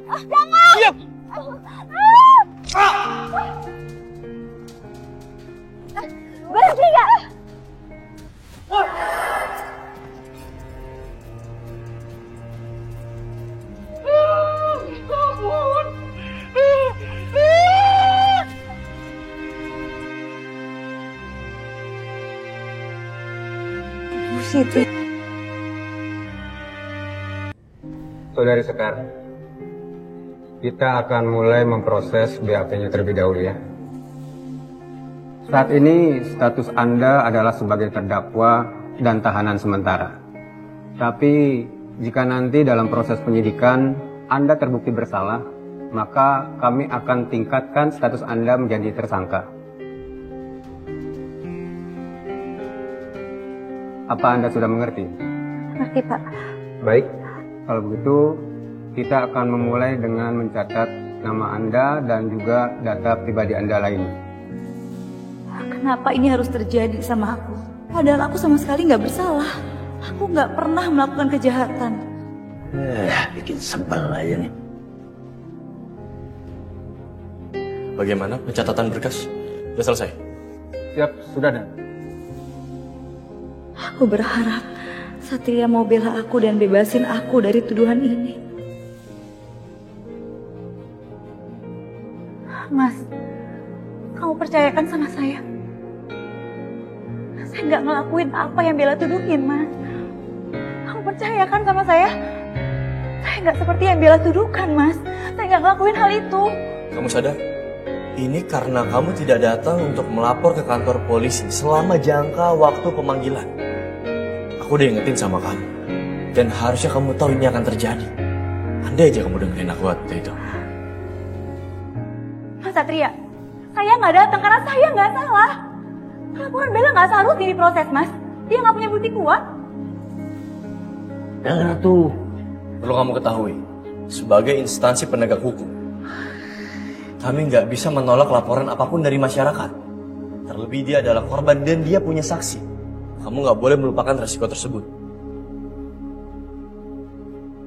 Jangan! Diam! Berhenti gak? Siti. Saudari Sekar, kita akan mulai memproses BAP-nya terlebih dahulu ya. Saat ini status Anda adalah sebagai terdakwa dan tahanan sementara. Tapi jika nanti dalam proses penyidikan Anda terbukti bersalah, maka kami akan tingkatkan status Anda menjadi tersangka. Apa Anda sudah mengerti? Ngerti, Pak. Baik, kalau begitu kita akan memulai dengan mencatat nama Anda dan juga data pribadi Anda lainnya. Kenapa ini harus terjadi sama aku? Padahal aku sama sekali nggak bersalah. Aku nggak pernah melakukan kejahatan. Bikin sebel aja nih. Bagaimana pencatatan berkas? Sudah selesai? Siap, sudah Dan. Aku berharap Satria mau bela aku dan bebasin aku dari tuduhan ini. Mas, kamu percayakan sama saya. Saya nggak ngelakuin apa yang Bella tuduhin, Mas. Kamu percayakan sama saya. Saya nggak seperti yang Bella tuduhkan, Mas. Saya nggak ngelakuin hal itu. Kamu sadar? Ini karena kamu tidak datang untuk melapor ke kantor polisi selama jangka waktu pemanggilan. Aku udah ingetin sama kamu. Dan harusnya kamu tahu ini akan terjadi. Andai aja kamu dengerin aku waktu itu. Mas Satria, saya nggak datang karena saya nggak salah. Laporan Bella nggak seharusnya diproses, Mas. Dia nggak punya bukti kuat. Dengar tuh. Perlu kamu ketahui, sebagai instansi penegak hukum, kami nggak bisa menolak laporan apapun dari masyarakat. Terlebih dia adalah korban dan dia punya saksi. Kamu nggak boleh melupakan resiko tersebut.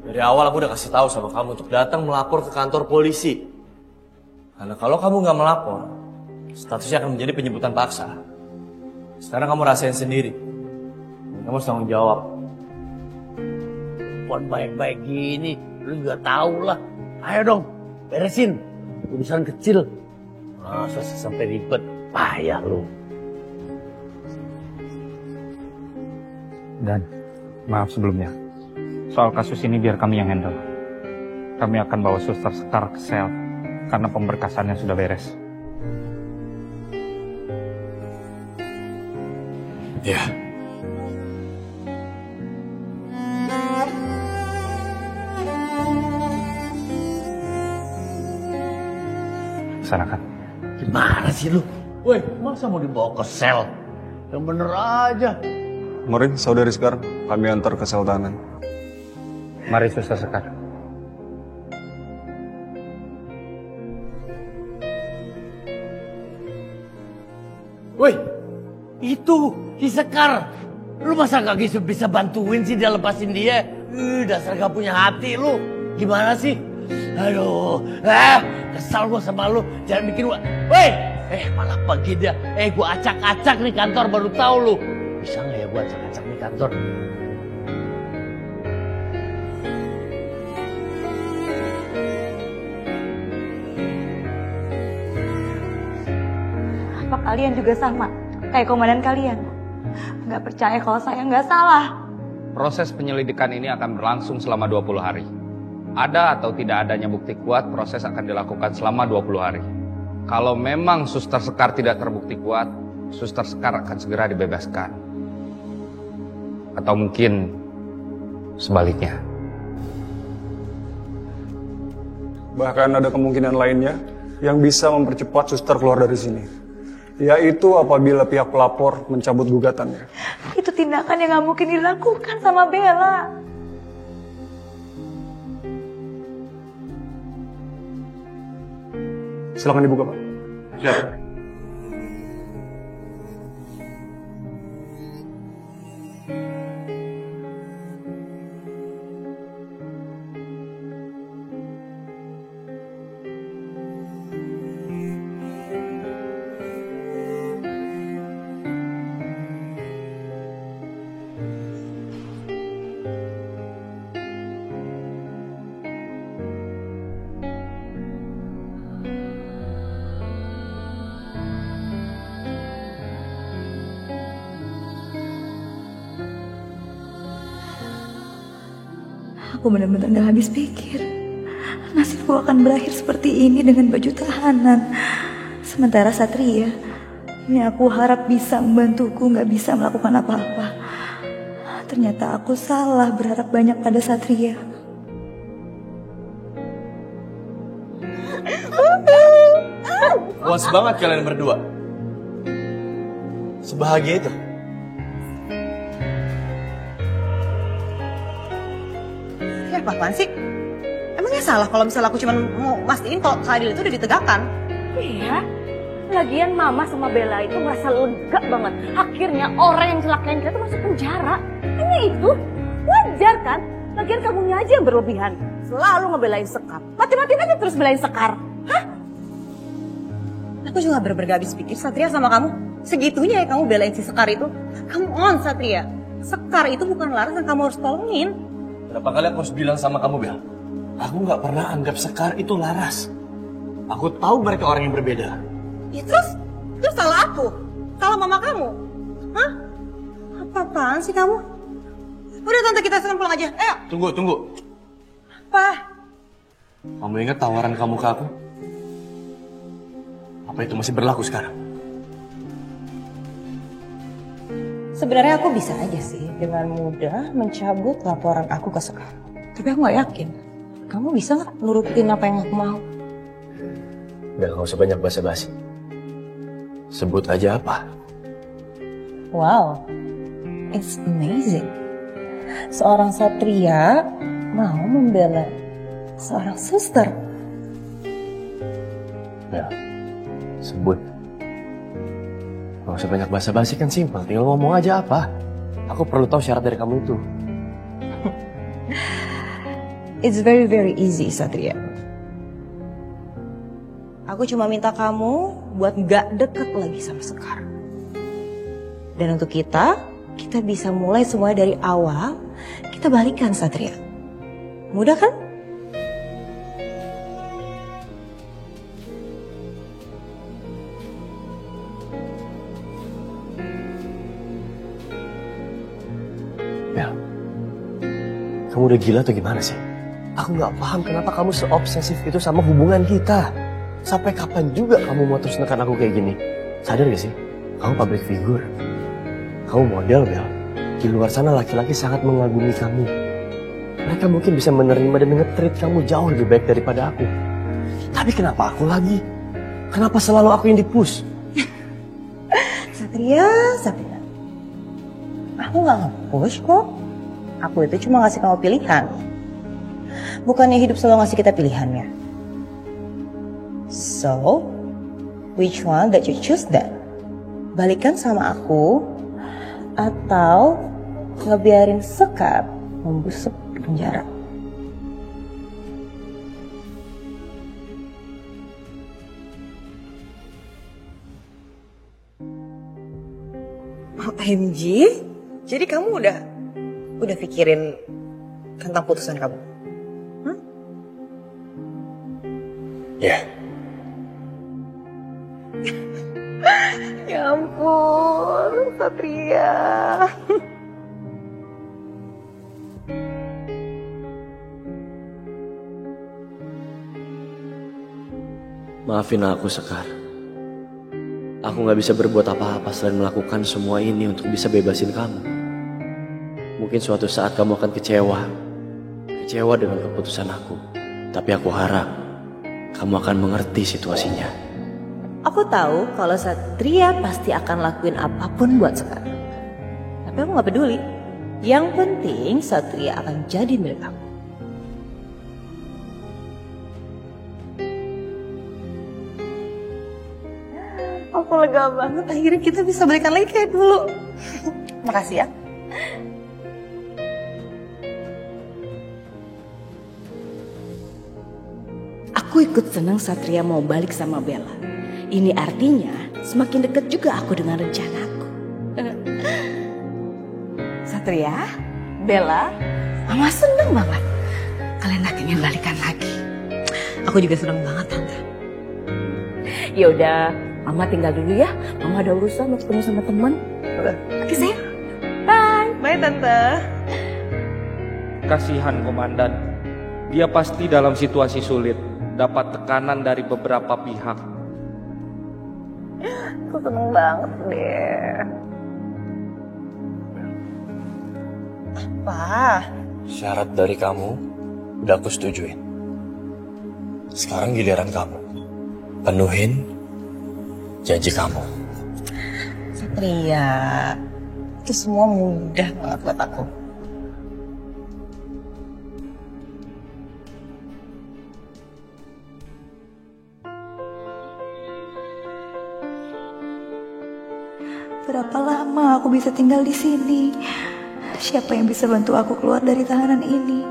Dari awal aku udah kasih tahu sama kamu untuk datang melapor ke kantor polisi. Karena kalau kamu nggak melapor, statusnya akan menjadi penjemputan paksa. Sekarang kamu rasain sendiri. Kamu harus tanggung jawab. Buat baik-baik gini, lu juga tahu lah. Ayo dong, beresin. Urusan kecil. Masa sih sampai ribet, payah lu. Dan maaf sebelumnya, soal kasus ini biar kami yang handle. Kami akan bawa Suster Sekar ke sel karena pemberkasannya sudah beres. Ya. Laksanakan. Gimana sih lu? Woi, masa mau dibawa ke sel? Yang bener aja. Mari, Saudari Sekar, kami antar ke sel tahanan. Mari Suster Sekar. Woi, itu si Sekar. Lu masa gak bisa bantuin sih dia lepasin dia? Dasar gak punya hati lu. Gimana sih? Aduh, kesal gua sama lu. Jangan bikin gua. Woi, malah pergi dia. Gua acak-acak nih kantor baru tahu lu. Bisa nggak ya gua acak-acak nih kantor? Apa kalian juga sama kayak komandan kalian? Nggak percaya kalau saya nggak salah. Proses penyelidikan ini akan berlangsung selama 20 hari. Ada atau tidak adanya bukti kuat, proses akan dilakukan selama 20 hari. Kalau memang Suster Sekar tidak terbukti kuat, Suster Sekar akan segera dibebaskan. Atau mungkin sebaliknya. Bahkan ada kemungkinan lainnya yang bisa mempercepat Suster keluar dari sini. Yaitu apabila pihak pelapor mencabut gugatannya. Itu tindakan yang nggak mungkin dilakukan sama Bella. Silakan dibuka, Pak. Siap. Aku benar-benar gak habis pikir. Nasibku akan berakhir seperti ini dengan baju tahanan. Sementara Satria, yang aku harap bisa membantuku, gak bisa melakukan apa-apa. Ternyata aku salah berharap banyak pada Satria. Puas banget kalian berdua. Sebahagia itu. Ya apaan sih? Emangnya salah kalau misalnya aku cuma mau mastiin kalau keadilan itu udah ditegakkan? Iya. Lagian Mama sama Bella itu merasa lega banget. Akhirnya orang yang celakain kita tuh masuk penjara. Hanya itu. Wajar kan? Lagian kamunya aja yang berlebihan. Selalu ngebelain Sekar. Mati-matiin aja terus belain Sekar. Hah? Aku juga bener-bener gak habis pikir Satria sama kamu. Segitunya ya kamu belain si Sekar itu. Come on Satria. Sekar itu bukan Laras yang kamu harus tolongin. Berapa kali aku harus bilang sama kamu, Bel? Aku nggak pernah anggap Sekar itu Laras. Aku tahu mereka orang yang berbeda. Ya terus salah aku? Salah mama kamu? Hah? Apa-apaan sih kamu? Udah tante kita sekarang pulang aja, ayo. Tunggu. Apa? Kamu ingat tawaran kamu ke aku? Apa itu masih berlaku sekarang? Sebenarnya aku bisa aja sih dengan mudah mencabut laporan aku ke Sekar. Tapi aku gak yakin. Kamu bisa gak nurutin apa yang aku mau? Bel, gak usah banyak basa-basi. Sebut aja apa? Wow, it's amazing. Seorang Satria mau membela seorang suster. Bel, sebut. Gak usah banyak basa-basi, kan simpel. Tinggal ngomong aja apa. Aku perlu tahu syarat dari kamu itu. It's very very easy, Satria. Aku cuma minta kamu buat gak deket lagi sama Sekar. Dan untuk kita bisa mulai semua dari awal. Kita balikan, Satria. Mudah kan? Bel, kamu udah gila atau gimana sih? Aku gak paham kenapa kamu seobsesif itu sama hubungan kita. Sampai kapan juga kamu mau terus nekan aku kayak gini? Sadar gak sih? Kamu public figure. Kamu model, Bel. Di luar sana laki-laki sangat mengagumi kamu. Mereka mungkin bisa menerima dan nge-treat kamu jauh lebih baik daripada aku. Tapi kenapa aku lagi? Kenapa selalu aku yang di-push? Satria. Aku gak nge-push kok. Aku itu cuma ngasih kamu pilihan. Bukannya hidup selalu ngasih kita pilihannya. So, which one that you choose then? Balikan sama aku atau ngebiarin Sekar membusuk di penjara? OMG, jadi kamu udah pikirin tentang putusan kamu? Ya. Ya ampun, Satria. Maafin aku, Sekar. Aku gak bisa berbuat apa-apa selain melakukan semua ini untuk bisa bebasin kamu. Mungkin suatu saat kamu akan kecewa dengan keputusan aku. Tapi aku harap kamu akan mengerti situasinya. Aku tahu kalau Satria pasti akan lakuin apapun buat Sekar. Tapi aku gak peduli. Yang penting Satria akan jadi milik aku. Aku lega banget, akhirnya kita bisa balikan lagi kayak dulu. Makasih ya. Aku ikut senang Satria mau balik sama Bella. Ini artinya semakin dekat juga aku dengan rencanaku. Satria, Bella, Mama seneng banget. Kalian akhirnya balikan lagi. Aku juga senang banget, Tante. Ya udah, Mama tinggal dulu ya. Mama ada urusan mau ketemu sama teman. Oke sayang. Bye. Bye, Tante. Kasihan komandan. Dia pasti dalam situasi sulit, dapat tekanan dari beberapa pihak. Aku seneng banget deh. Apa? Syarat dari kamu udah aku setujuin. Sekarang giliran kamu. Penuhin janji kamu. Satria, itu semua mudah banget buat aku. Berapa lama aku bisa tinggal di sini? Siapa yang bisa bantu aku keluar dari tahanan ini?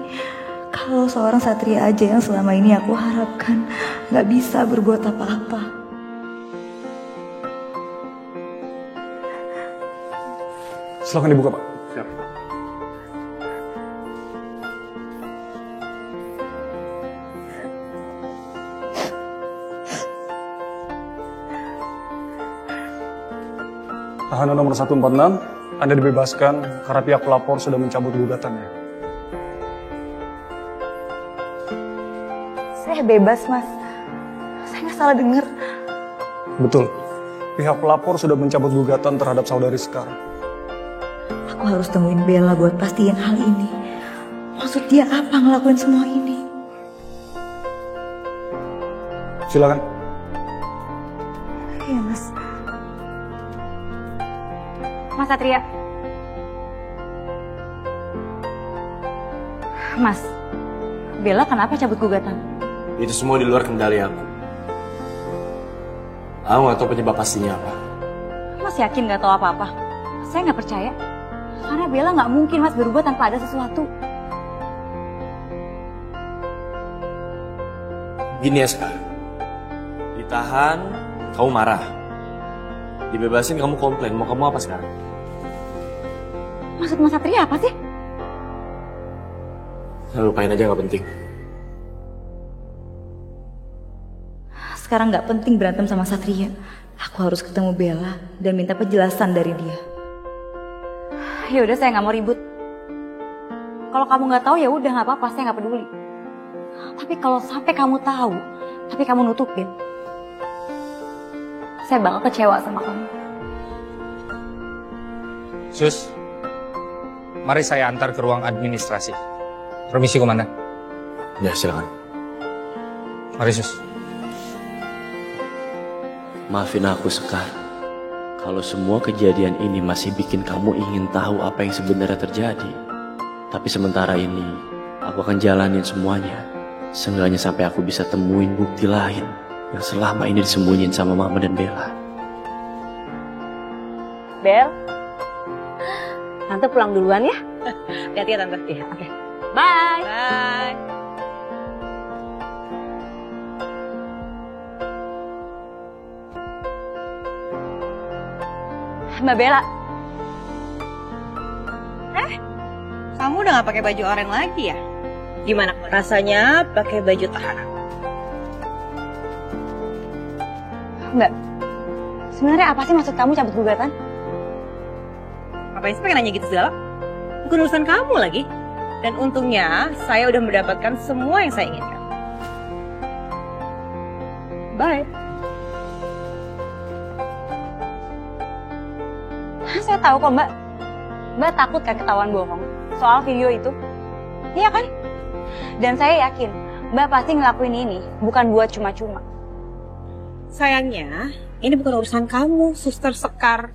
Kalau seorang Satria aja yang selama ini aku harapkan gak bisa berbuat apa-apa. Silahkan dibuka, Pak. Siap. Tahanan nomor 146, Anda dibebaskan karena pihak pelapor sudah mencabut gugatannya. Saya bebas, Mas. Saya nggak salah dengar. Betul. Pihak pelapor sudah mencabut gugatan terhadap saudari Sekar. Aku harus temuin Bella buat pastiin hal ini. Maksud dia apa ngelakuin semua ini? Silakan. Iya, Mas. Mas Satria. Mas, Bella kenapa cabut gugatan? Itu semua di luar kendali aku. Aku nggak tahu penyebab pastinya apa. Mas yakin gak tahu apa-apa? Saya nggak percaya. Karena Bella nggak mungkin Mas berubah tanpa ada sesuatu. Gini ya Sekar. Ditahan, kamu marah. Dibebasin, kamu komplain. Mau kamu apa sekarang? Maksud Mas Satria apa sih? Lupain aja, nggak penting. Sekarang nggak penting berantem sama Satria. Aku harus ketemu Bella dan minta penjelasan dari dia. Ya udah, saya nggak mau ribut. Kalau kamu nggak tahu ya udah nggak apa-apa, saya nggak peduli. Tapi kalau sampai kamu tahu, tapi kamu nutupin, saya bakal kecewa sama kamu. Sus, mari saya antar ke ruang administrasi. Permisi, Komandan. Ya, silakan. Mari, Sus. Maafin aku, Sekar. Kalau semua kejadian ini masih bikin kamu ingin tahu apa yang sebenarnya terjadi. Tapi sementara ini, aku akan jalanin semuanya. Seenggaknya sampai aku bisa temuin bukti lain yang selama ini disembunyiin sama Mama dan Bella. Bel, Tante pulang duluan ya. Hati-hati ya Tante. Iya, oke. Bye. Bye. Mbak Bella. Kamu udah gak pakai baju oranye lagi ya? Gimana rasanya pakai baju tahanan? Mbak, sebenarnya apa sih maksud kamu cabut gugatan? Ngapain sih pakai nanya gitu segala? Bukan urusan kamu lagi. Dan untungnya saya udah mendapatkan semua yang saya inginkan. Bye. Saya tahu kok Mbak. Mbak takut kan ketahuan bohong soal video itu? Iya kan? Dan saya yakin Mbak pasti ngelakuin ini bukan buat cuma-cuma. Sayangnya, ini bukan urusan kamu, Suster Sekar.